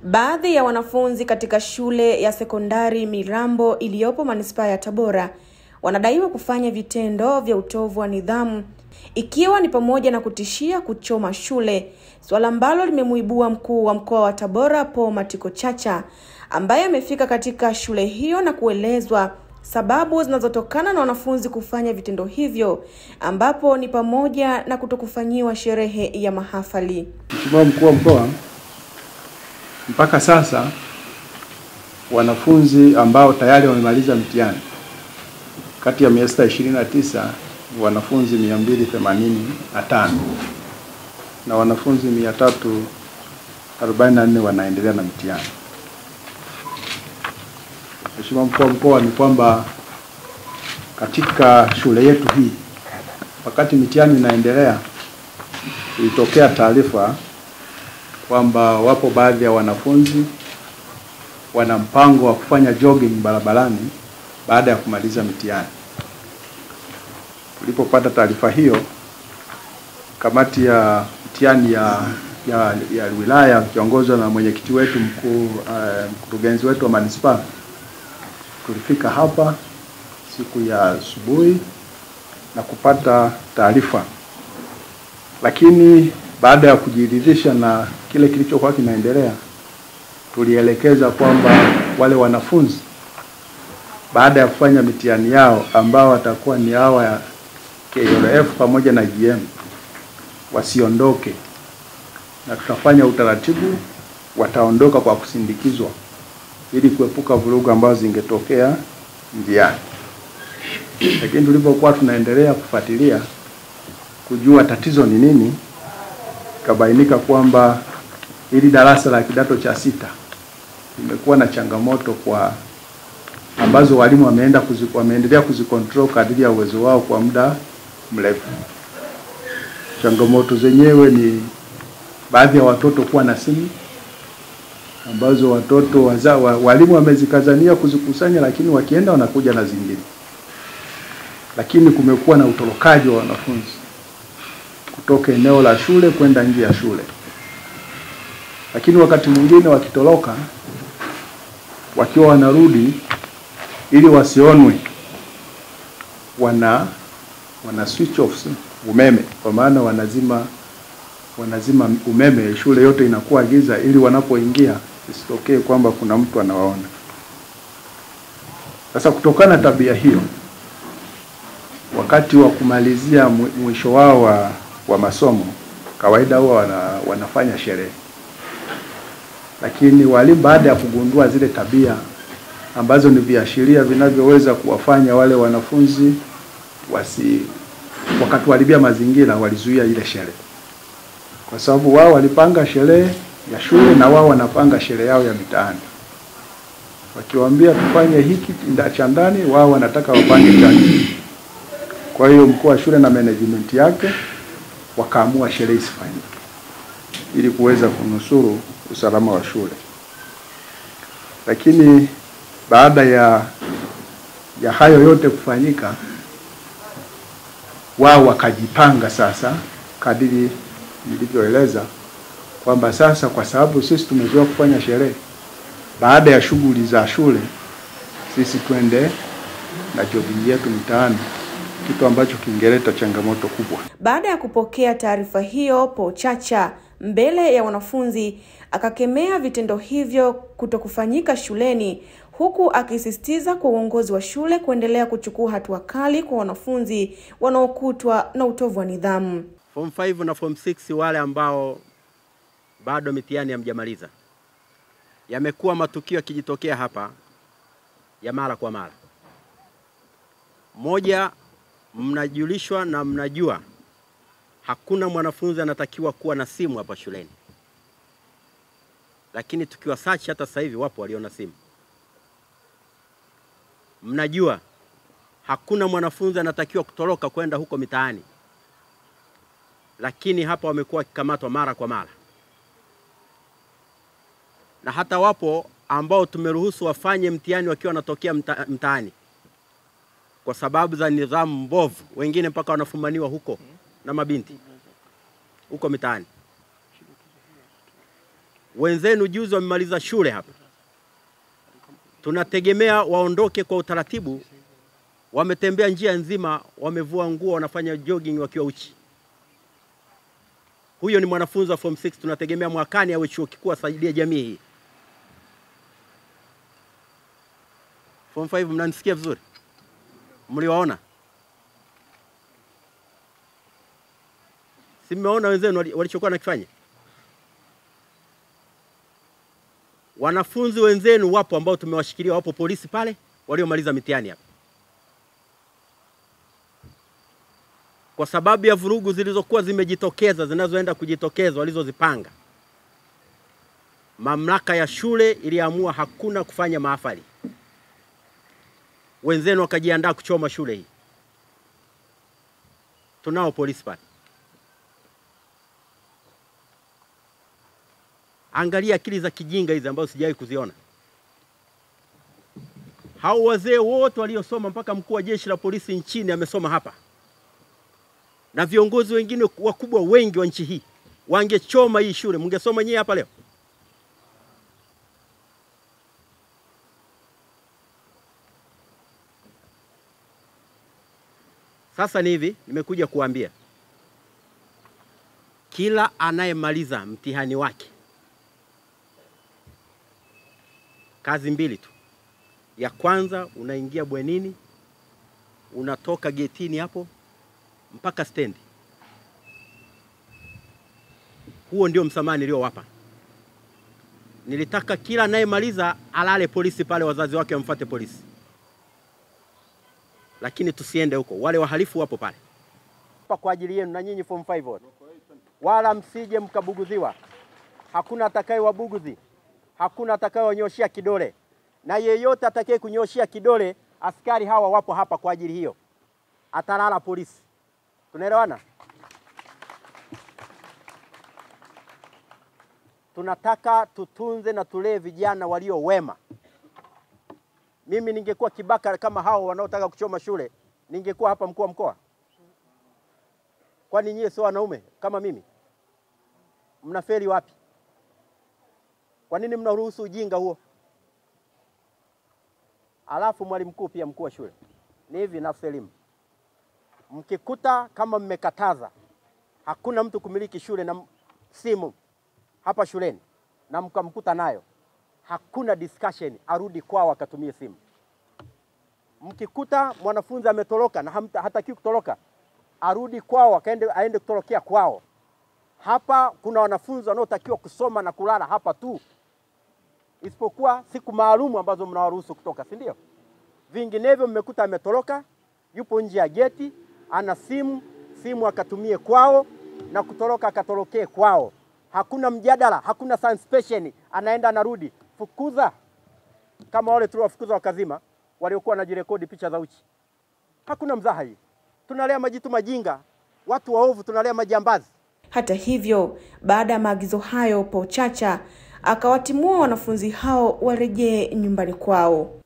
Baadhi ya wanafunzi katika shule ya sekondari Mirambo iliyopo manispaa ya Tabora wanadaiwa kufanya vitendo vya utovu wa nidhamu, ikiwa ni pamoja na kutishia kuchoma shule, swala ambalo limemuibua mkuu wa mkoa wa Tabora Paul Matiko Chacha, ambaye amefika katika shule hiyo na kuelezwa sababu zinazotokana na wanafunzi kufanya vitendo hivyo, ambapo ni pamoja na kutokufanyiwa sherehe ya mahafali. Mheshimiwa mkuu wa mkoa, mpaka sasa wanafunzi ambao tayari wamemaliza mtihani kati ya 629 ni wanafunzi 285 na wanafunzi 344 wanaendelea na mtihani. Mheshimiwa mkuu wa mkoa, ni kwamba katika shule yetu hii wakati mitihani inaendelea ilitokea taarifa kwamba wapo baadhi ya wanafunzi wana mpango wa kufanya jogging barabarani baada ya kumaliza mitihani. Tulipopata taarifa hiyo, kamati ya mitihani ya wilaya kiongozwa na mwenyekiti wetu mkurugenzi wetu wa manispaa, tulifika hapa siku ya asubuhi na kupata taarifa, lakini baada ya kujiridhisha na kile kilichokuwa kinaendelea, tulielekeza kwamba wale wanafunzi baada ya kufanya mitihani yao ambao watakuwa ni hawa ya KLF pamoja na GM wasiondoke, na tutafanya utaratibu wataondoka kwa kusindikizwa ili kuepuka vurugu ambazo zingetokea njiani. Lakini tulipokuwa tunaendelea kufuatilia kujua tatizo ni nini, kabainika kwamba hili darasa la kidato cha 6 limekuwa na changamoto ambazo walimu wameendelea kuzikontrol kadiri ya uwezo wao kwa muda mrefu. Changamoto zenyewe ni baadhi ya watoto kuwa na simu ambazo walimu wamezikazania kuzikusanya, lakini wakienda wanakuja na zingine. Lakini kumekuwa na utorokaji wa wanafunzi kutoka eneo la shule kwenda nje ya shule. Lakini wakati mwingine wakitoroka, wakiwa wanarudi, ili wasionwe, wana switch off umeme, kwa maana wanazima umeme, shule yote inakuwa giza, ili wanapoingia isitokee kwamba kuna mtu anawaona. Sasa kutokana na tabia hiyo, wakati wa kumalizia mwisho wao wa masomo kawaida huwa wanafanya sherehe. Lakini walimu baada ya kugundua zile tabia ambazo ni viashiria vinavyoweza kuwafanya wale wanafunzi wakatuharibia mazingira, walizuia ile sherehe. Kwa sababu wao walipanga sherehe ya shule na wao wanapanga sherehe yao ya mitaani. Wakiwaambia tufanye hiki cha ndani, wao wanataka wapange cha nje. Kwa hiyo mkuu wa shule na management yake wakaamua sherehe isifanyike ili kuweza kunusuru usalama wa shule. Lakini baada ya hayo yote kufanyika, wao wakajipanga sasa kadiri nilivyoeleza kwamba sasa kwa sababu sisi tumezoea kufanya sherehe baada ya shughuli za shule, sisi twende na jogging yetu mitaani, kitu ambacho kingeleta changamoto kubwa. Baada ya kupokea taarifa hiyo, Paul Chacha mbele ya wanafunzi akakemea vitendo hivyo kutokufanyika shuleni, huku akisisitiza kwa uongozi wa shule kuendelea kuchukua hatua kali kwa wanafunzi wanaokutwa na utovu wa nidhamu. Form 5 na Form 6 wale ambao bado mitihani hamjamaliza, yamekuwa matukio yakijitokea hapa ya mara kwa mara. Moja, mnajulishwa na mnajua hakuna mwanafunzi anatakiwa kuwa na simu hapa shuleni. Lakini tukiwa search hata sasa hivi wapo waliona simu. Mnajua hakuna mwanafunzi anatakiwa kutoroka kwenda huko mitaani. Lakini hapa wamekuwa wakikamatwa mara kwa mara. Na hata wapo ambao tumeruhusu wafanye mtihani wakiwa wanatokea mtaani kwa sababu za nidhamu mbovu, wengine mpaka wanafumaniwa huko na mabinti huko mitaani. Wenzenu juzi wamemaliza shule hapa. Tunategemea waondoke kwa utaratibu. Wametembea njia nzima, wamevua nguo, wanafanya jogging wakiwa uchi. Huyo ni mwanafunzi wa form 6, tunategemea mwakani awe chuo kikuu asaidie jamii hii. Form 5 mnanisikia vizuri? Mliwaona? Si mmeona wenzenu walichokuwa nakifanya? Wanafunzi wenzenu wapo ambao tumewashikilia, wapo polisi pale waliomaliza mitihani hapa. Kwa sababu ya vurugu zilizokuwa zimejitokeza, zinazoenda kujitokeza walizozipanga, mamlaka ya shule iliamua hakuna kufanya mahafali. Wenzenu wakajiandaa kuchoma shule hii. Tunao polisi pale. Angalia akili za kijinga hizi ambazo sijawahi kuziona. Hao wazee wote waliosoma, mpaka mkuu wa jeshi la polisi nchini amesoma hapa, na viongozi wengine wakubwa wengi wa nchi hii, wangechoma hii shule, mngesoma nyewe hapa leo? Sasa ni hivi, nimekuja kuambia kila anayemaliza mtihani wake kazi mbili tu. Ya kwanza, unaingia bwenini, unatoka getini hapo mpaka stendi. Huo ndio msamaha niliowapa. Nilitaka kila anayemaliza alale polisi pale, wazazi wake wamfuate polisi. Lakini tusiende huko, wale wahalifu wapo pale. Kwa ajili yenu na nyinyi form 5 wote. Wala msije mkabuguziwa. Hakuna atakayewabuguzi. Hakuna atakayewanyoshia kidole. Na yeyote atakaye kunyoshia kidole, askari hawa wapo hapa kwa ajili hiyo. Atalala polisi. Tunaelewana? Tunataka tutunze na tulee vijana walio wema. Mimi ningekuwa kibaka kama hao wanaotaka kuchoma shule, ningekuwa hapa mkuu wa mkoa. Kwani nyie sio wanaume kama mimi? Mnafeli wapi? Kwa nini mnaruhusu ujinga huo? Alafu mwalimu mkuu pia mkuu wa shule. Ni hivi nafsi elimu. Mkikuta kama mmekataza hakuna mtu kumiliki shule na simu hapa shuleni, na mkamkuta nayo, hakuna discussion, arudi kwao akatumie simu. Mkikuta mwanafunzi ametoroka na hataki kutoroka, arudi kwao aende kutorokea kwao. Hapa kuna wanafunzi wanaotakiwa kusoma na kulala hapa tu, isipokuwa siku maalumu ambazo mnawaruhusu kutoka, si ndio? Vinginevyo mmekuta ametoroka, yupo nje ya geti, ana simu akatumie kwao, na kutoroka akatorokee kwao. Hakuna mjadala, hakuna suspension, anaenda anarudi. Fukuza kama wale tuliwafukuza wakazima waliokuwa wanajirekodi picha za uchi. Hakuna mzaha hii. Tunalea majitu majinga, watu waovu, tunalea majambazi. Hata hivyo, baada ya maagizo hayo, Paul Chacha akawatimua wanafunzi hao warejee nyumbani kwao.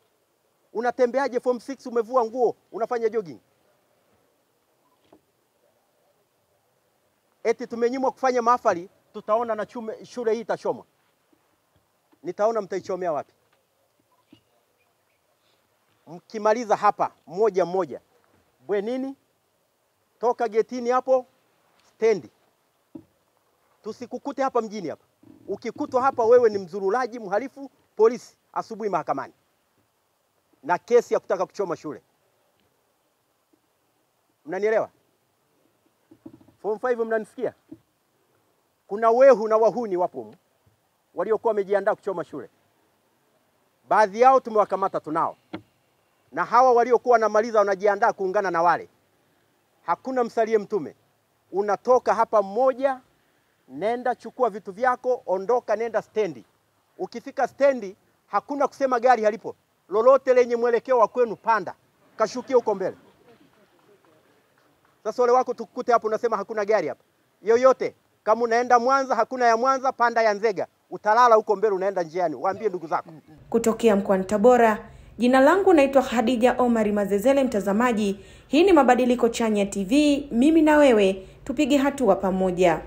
Unatembeaje form 6 umevua nguo, unafanya jogging? Eti tumenyimwa kufanya mahafali, tutaona na shule hii itachomwa. Nitaona mtaichomea wapi? Mkimaliza hapa mmoja mmoja, bwenini, toka getini hapo, stendi. Tusikukute hapa mjini hapa. Ukikutwa hapa wewe ni mzurulaji, mhalifu, polisi, asubuhi mahakamani na kesi ya kutaka kuchoma shule. Mnanielewa? Form 5 mnanisikia? Kuna wehu na wahuni wapo waliokuwa wamejiandaa kuchoma shule. Baadhi yao tumewakamata, tunao. Na hawa waliokuwa wanamaliza wanajiandaa kuungana na wale. Hakuna msalie mtume. Unatoka hapa mmoja, nenda chukua vitu vyako, ondoka, nenda stendi. Ukifika stendi, hakuna kusema gari halipo. Lolote lenye mwelekeo wa kwenu panda, kashukia huko mbele. Sasa wale wako tukukute hapo unasema hakuna gari hapa. Yoyote, kama unaenda Mwanza, hakuna ya Mwanza, panda ya Nzega. Utalala huko mbele, unaenda njiani, waambie ndugu zako. Kutokea mkoani Tabora, jina langu naitwa Khadija Omari Mazezele. Mtazamaji, hii ni Mabadiliko Chanya TV, mimi na wewe tupige hatua pamoja.